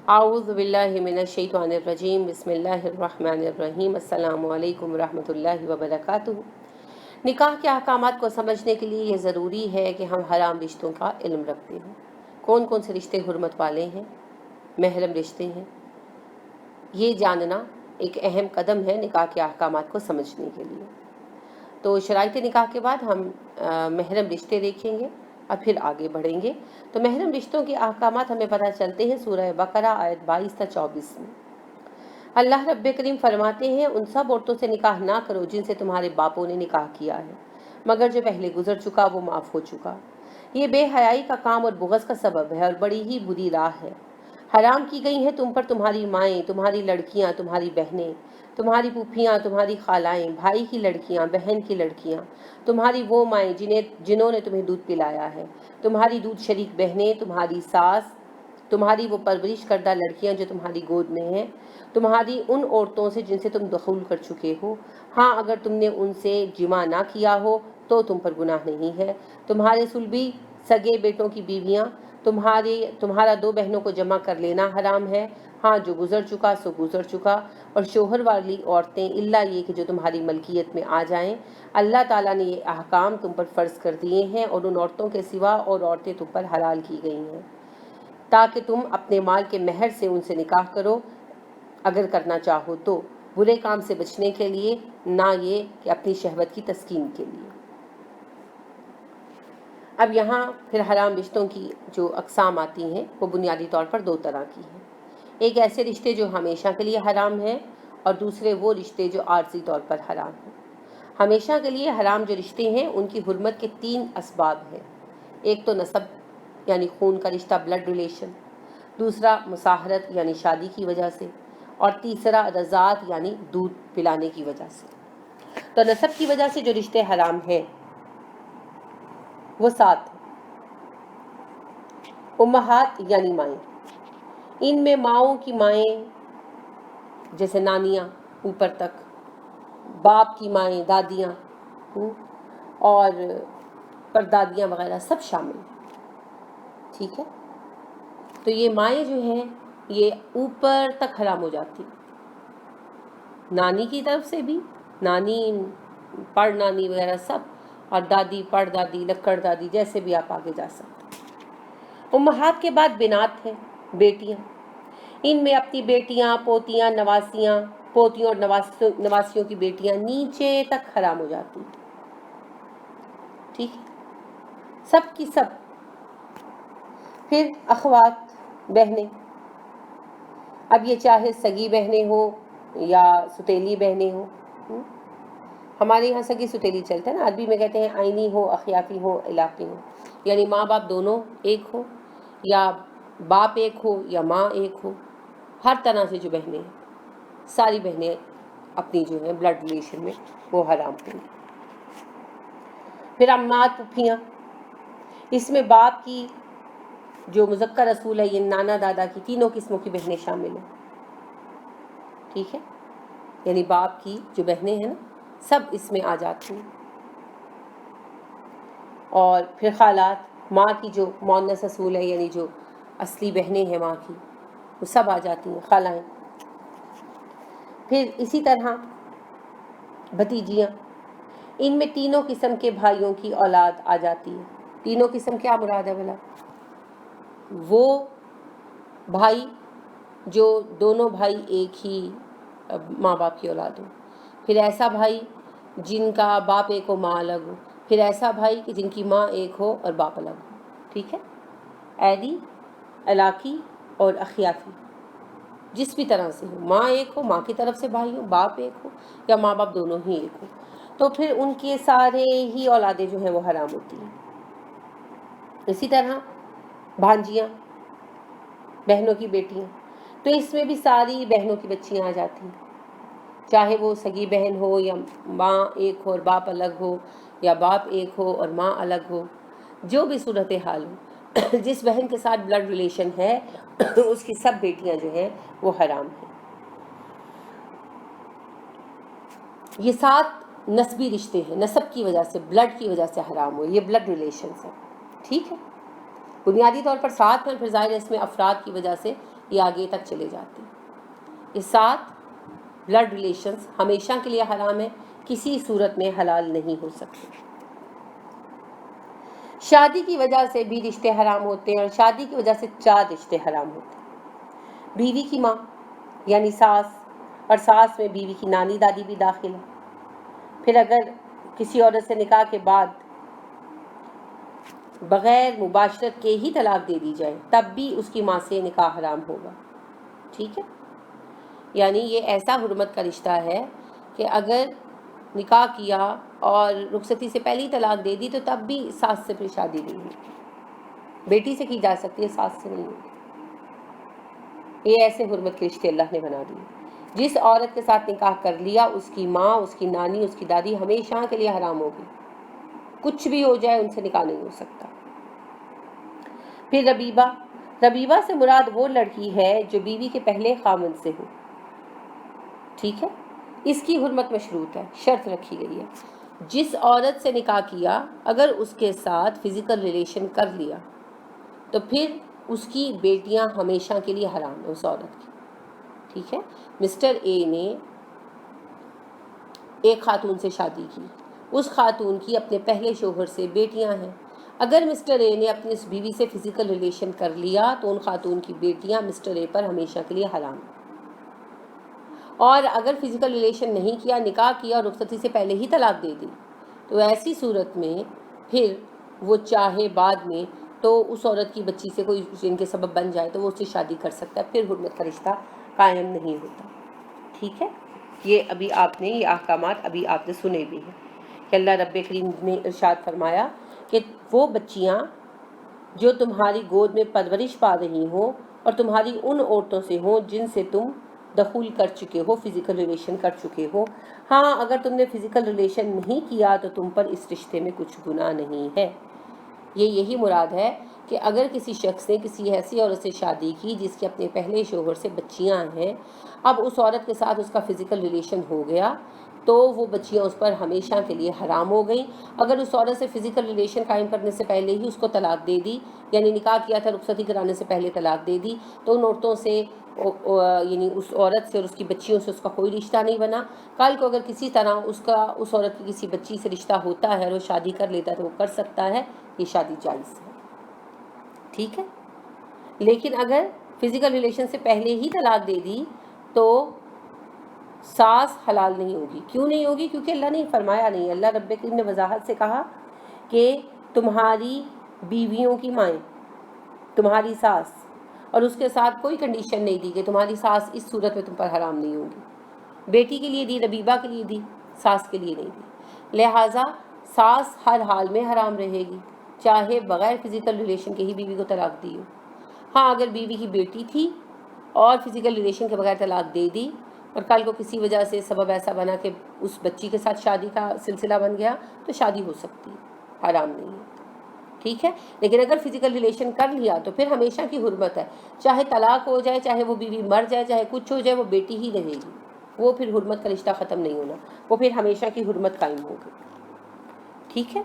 اعوذ باللہ من الشیطان الرجیم، بسم اللہ الرحمن الرحیم، السلام علیکم ورحمۃ اللہ وبرکاتہ۔ نکاح کے احکامات کو سمجھنے کے لیے یہ ضروری ہے کہ ہم حرام رشتوں کا علم رکھتے ہیں۔ کون کون سے رشتے حرمت والے ہیں، محرم رشتے ہیں، یہ جاننا ایک اہم قدم ہے نکاح کے احکامات کو سمجھنے کے لیے۔ تو شرائط نکاح کے بعد ہم محرم رشتے دیکھیں گے اور پھر آگے بڑھیں گے۔ تو محرم رشتوں کے احکامات ہمیں پتہ چلتے ہیں سورہ بقرہ آیت 22 تا 24 میں۔ اللہ رب کریم فرماتے ہیں، ان سب عورتوں سے نکاح نہ کرو جن سے تمہارے باپوں نے نکاح کیا ہے، مگر جو پہلے گزر چکا وہ معاف ہو چکا۔ یہ بے حیائی کا کام اور بغض کا سبب ہے اور بڑی ہی بری راہ ہے۔ حرام کی گئی ہیں تم پر تمہاری مائیں، تمہاری لڑکیاں، تمہاری بہنیں، تمہاری پھوپھیاں، تمہاری خالائیں، بھائی کی لڑکیاں، بہن کی لڑکیاں، تمہاری وہ مائیں جنہوں نے تمہیں دودھ پلایا ہے، تمہاری دودھ شریک بہنیں، تمہاری ساس، تمہاری وہ پرورش کردہ لڑکیاں جو تمہاری گود میں ہیں، تمہاری ان عورتوں سے جن سے تم دخول کر چکے ہو، ہاں اگر تم نے ان سے جمع نہ کیا ہو تو تم پر گناہ نہیں ہے، تمہارے صلبی سگے بیٹوں کی بیویاں، تمہارا دو بہنوں کو جمع کر لینا حرام ہے، ہاں جو گزر چکا سو گزر چکا، اور شوہر والی عورتیں الا یہ کہ جو تمہاری ملکیت میں آ جائیں۔ اللہ تعالیٰ نے یہ احکام تم پر فرض کر دیے ہیں اور ان عورتوں کے سوا اور عورتیں تم پر حلال کی گئی ہیں تاکہ تم اپنے مال کے مہر سے ان سے نکاح کرو اگر کرنا چاہو تو، برے کام سے بچنے کے لیے، نہ یہ کہ اپنی شہوت کی تسکین کے لیے۔ اب یہاں پھر حرام رشتوں کی جو اقسام آتی ہیں وہ بنیادی طور پر دو طرح کی ہیں۔ ایک ایسے رشتے جو ہمیشہ کے لیے حرام ہیں اور دوسرے وہ رشتے جو عارضی طور پر حرام ہیں۔ ہمیشہ کے لیے حرام جو رشتے ہیں ان کی حرمت کے 3 اسباب ہیں۔ ایک تو نسب یعنی خون کا رشتہ، بلڈ ریلیشن، دوسرا مصاہرت یعنی شادی کی وجہ سے، اور تیسرا رضاعت یعنی دودھ پلانے کی وجہ سے۔ تو نسب کی وجہ سے جو رشتے حرام ہیں وہ 7 ہیں۔ امہات یعنی مائیں، ان میں ماؤں کی مائیں جیسے نانیاں اوپر تک، باپ کی مائیں، دادیاں اور پردادیاں وغیرہ سب شامل ہیں، ٹھیک ہے۔ تو یہ مائیں جو ہیں یہ اوپر تک حرام ہو جاتی، نانی کی طرف سے بھی، نانی، پڑ نانی وغیرہ سب، اور دادی، پڑ دادی، لکڑ دادی، جیسے بھی آپ آگے جا سکتے ہیں۔ امہات کے بعد بنات ہیں، بیٹیاں، ان میں اپنی بیٹیاں، پوتیاں، نواسیاں، پوتیوں اور نواسیوں کی بیٹیاں نیچے تک حرام ہو جاتی، ٹھیک ہے، سب کی سب۔ پھر اخوات، بہنیں، اب یہ چاہے سگی بہنیں ہوں یا ستیلی بہنیں ہوں، ہمارے یہاں سگی ستیلی چلتا ہے نا، عربی میں کہتے ہیں آئینی ہو، اخیافی ہو، علاقی ہو، یعنی ماں باپ دونوں ایک ہو یا باپ ایک ہو یا ماں ایک ہو، ہر طرح سے جو بہنیں ہیں، ساری بہنیں اپنی جو ہیں بلڈ ریلیشن میں وہ حرام ہیں۔ پھر عمات، پھوپھیاں، اس میں باپ کی جو مذکر اصول ہے یہ نانا دادا کی تینوں قسموں کی بہنیں شامل ہیں، ٹھیک ہے، یعنی باپ کی جو بہنیں ہیں نا سب اس میں آ جاتی ہیں۔ اور پھر خالات، ماں کی جو مؤنث اصول ہے یعنی جو اصلی بہنیں ہیں ماں کی وہ سب آ جاتی ہیں، خالائیں۔ پھر اسی طرح بھتیجیاں، ان میں تینوں قسم کے بھائیوں کی اولاد آ جاتی ہے۔ تینوں قسم کیا مراد ہے بھلا؟ وہ بھائی جو دونوں بھائی ایک ہی ماں باپ کی اولاد ہو، پھر ایسا بھائی جن کا باپ ایک ہو ماں الگ ہو، پھر ایسا بھائی کہ جن کی ماں ایک ہو اور باپ الگ ہو، ٹھیک ہے، ایدی، علاقی اور اخیافی، جس بھی طرح سے ہو، ماں ایک ہو، ماں کی طرف سے بھائی ہو، باپ ایک ہو یا ماں باپ دونوں ہی ایک ہو، تو پھر ان کے سارے ہی اولادیں جو ہیں وہ حرام ہوتی ہیں۔ اسی طرح بھانجیاں، بہنوں کی بیٹیاں، تو اس میں بھی ساری بہنوں کی بچیاں آ جاتی ہیں، چاہے وہ سگی بہن ہو یا ماں ایک ہو اور باپ الگ ہو، یا باپ ایک ہو اور ماں الگ ہو، جو بھی صورتحال ہو، جس بہن کے ساتھ بلڈ ریلیشن ہے اس کی سب بیٹیاں جو ہیں وہ حرام ہیں۔ یہ 7 نسبی رشتے ہیں، نسب کی وجہ سے، بلڈ کی وجہ سے حرام ہوئے، یہ بلڈ ریلیشنز ہیں، ٹھیک ہے، بنیادی طور پر 7 ہیں، پھر ظاہر ہے اس میں افراد کی وجہ سے یہ آگے تک چلے جاتے ہیں۔ یہ 7 بلڈ ریلیشنز ہمیشہ کے لیے حرام ہے، کسی صورت میں حلال نہیں ہو سکتے۔ شادی کی وجہ سے بھی رشتے حرام ہوتے ہیں، اور شادی کی وجہ سے 4 رشتے حرام ہوتے ہیں۔ بیوی کی ماں یعنی ساس، اور ساس میں بیوی کی نانی دادی بھی داخل ہے۔ پھر اگر کسی عورت سے نکاح کے بعد بغیر مباشرت کے ہی طلاق دے دی جائے تب بھی اس کی ماں سے نکاح حرام ہوگا، ٹھیک ہے؟ یعنی یہ ایسا حرمت کا رشتہ ہے کہ اگر نکاح کیا اور رخصتی سے پہلی طلاق دے دی تو تب بھی ساس سے پھر شادی نہیں ہوگی، بیٹی سے کی جا سکتی ہے، ساس سے نہیں ہوگی۔ یہ ایسے حرمت کے رشتے اللہ نے بنا دیے۔ جس عورت کے ساتھ نکاح کر لیا اس کی ماں، اس کی نانی، اس کی دادی ہمیشہ کے لیے حرام ہوگی، کچھ بھی ہو جائے ان سے نکاح نہیں ہو سکتا۔ پھر ربیبہ، ربیبہ سے مراد وہ لڑکی ہے جو بیوی کے پہلے خاوند سے ہو، ٹھیک ہے؟ اس کی حرمت مشروط ہے، شرط رکھی گئی ہے۔ جس عورت سے نکاح کیا اگر اس کے ساتھ فزیکل ریلیشن کر لیا تو پھر اس کی بیٹیاں ہمیشہ کے لیے حرام ہیں اس عورت کی، ٹھیک ہے؟ مسٹر اے نے ایک خاتون سے شادی کی، اس خاتون کی اپنے پہلے شوہر سے بیٹیاں ہیں۔ اگر مسٹر اے نے اپنی اس بیوی سے فزیکل ریلیشن کر لیا تو ان خاتون کی بیٹیاں مسٹر اے پر ہمیشہ کے لیے حرام ہیں۔ اور اگر فزیکل ریلیشن نہیں کیا، نکاح کیا اور رخصتی سے پہلے ہی طلاق دے دی تو ایسی صورت میں پھر وہ چاہے بعد میں تو اس عورت کی بچی سے کوئی جن کے سبب بن جائے تو وہ اس سے شادی کر سکتا ہے، پھر حرمت کا رشتہ قائم نہیں ہوتا، ٹھیک ہے؟ یہ ابھی آپ نے یہ احکامات ابھی آپ نے سنے بھی ہیں کہ اللہ رب کریم نے ارشاد فرمایا کہ وہ بچیاں جو تمہاری گود میں پرورش پا رہی ہوں اور تمہاری ان عورتوں سے ہوں جن سے تم دخول کر چکے ہو، فزیکل ریلیشن کر چکے ہو۔ ہاں اگر تم نے فزیکل ریلیشن نہیں کیا تو تم پر اس رشتے میں کچھ گناہ نہیں ہے۔ یہی مراد ہے کہ اگر کسی شخص نے کسی ایسی عورت سے شادی کی جس کے اپنے پہلے شوہر سے بچیاں ہیں، اب اس عورت کے ساتھ اس کا فزیکل ریلیشن ہو گیا تو وہ بچیاں اس پر ہمیشہ کے لیے حرام ہو گئیں۔ اگر اس عورت سے فزیکل ریلیشن قائم کرنے سے پہلے ہی اس کو طلاق دے دی، یعنی نکاح کیا تھا رخصتی کرانے سے پہلے طلاق دے دی، تو ان عورتوں سے یعنی اس عورت سے اور اس کی بچیوں سے اس کا کوئی رشتہ نہیں بنا۔ کل کو اگر کسی طرح اس عورت کی کسی بچی سے رشتہ ہوتا ہے اور وہ شادی کر لیتا ہے تو وہ کر سکتا ہے، یہ شادی جائز ہے، ٹھیک ہے؟ لیکن اگر فزیکل ریلیشن سے پہلے ہی طلاق دے دی تو ساس حلال نہیں ہوگی۔ کیوں نہیں ہوگی؟ کیونکہ اللہ نے فرمایا نہیں، اللہ رب کریم نے وضاحت سے کہا کہ تمہاری بیویوں کی مائیں، تمہاری ساس، اور اس کے ساتھ کوئی کنڈیشن نہیں دی کہ تمہاری ساس اس صورت میں تم پر حرام نہیں ہوگی۔ بیٹی کے لیے دی، ربیبہ کے لیے دی، ساس کے لیے نہیں دی، لہٰذا ساس ہر حال میں حرام رہے گی، چاہے بغیر فزیکل ریلیشن کے ہی بیوی کو طلاق دی ہو۔ ہاں اگر بیوی کی بیٹی تھی اور فزیکل ریلیشن کے بغیر طلاق دے دی اور کل کو کسی وجہ سے سبب ایسا بنا کہ اس بچی کے ساتھ شادی کا سلسلہ بن گیا تو شادی ہو سکتی ہے، حرام نہیں ہے، ٹھیک ہے؟ لیکن اگر فزیکل ریلیشن کر لیا تو پھر ہمیشہ کی حرمت ہے، چاہے طلاق ہو جائے، چاہے وہ بیوی مر جائے، چاہے کچھ ہو جائے، وہ بیٹی ہی رہے گی، وہ پھر حرمت کا رشتہ ختم نہیں ہونا، وہ پھر ہمیشہ کی حرمت قائم ہوگی، ٹھیک ہے؟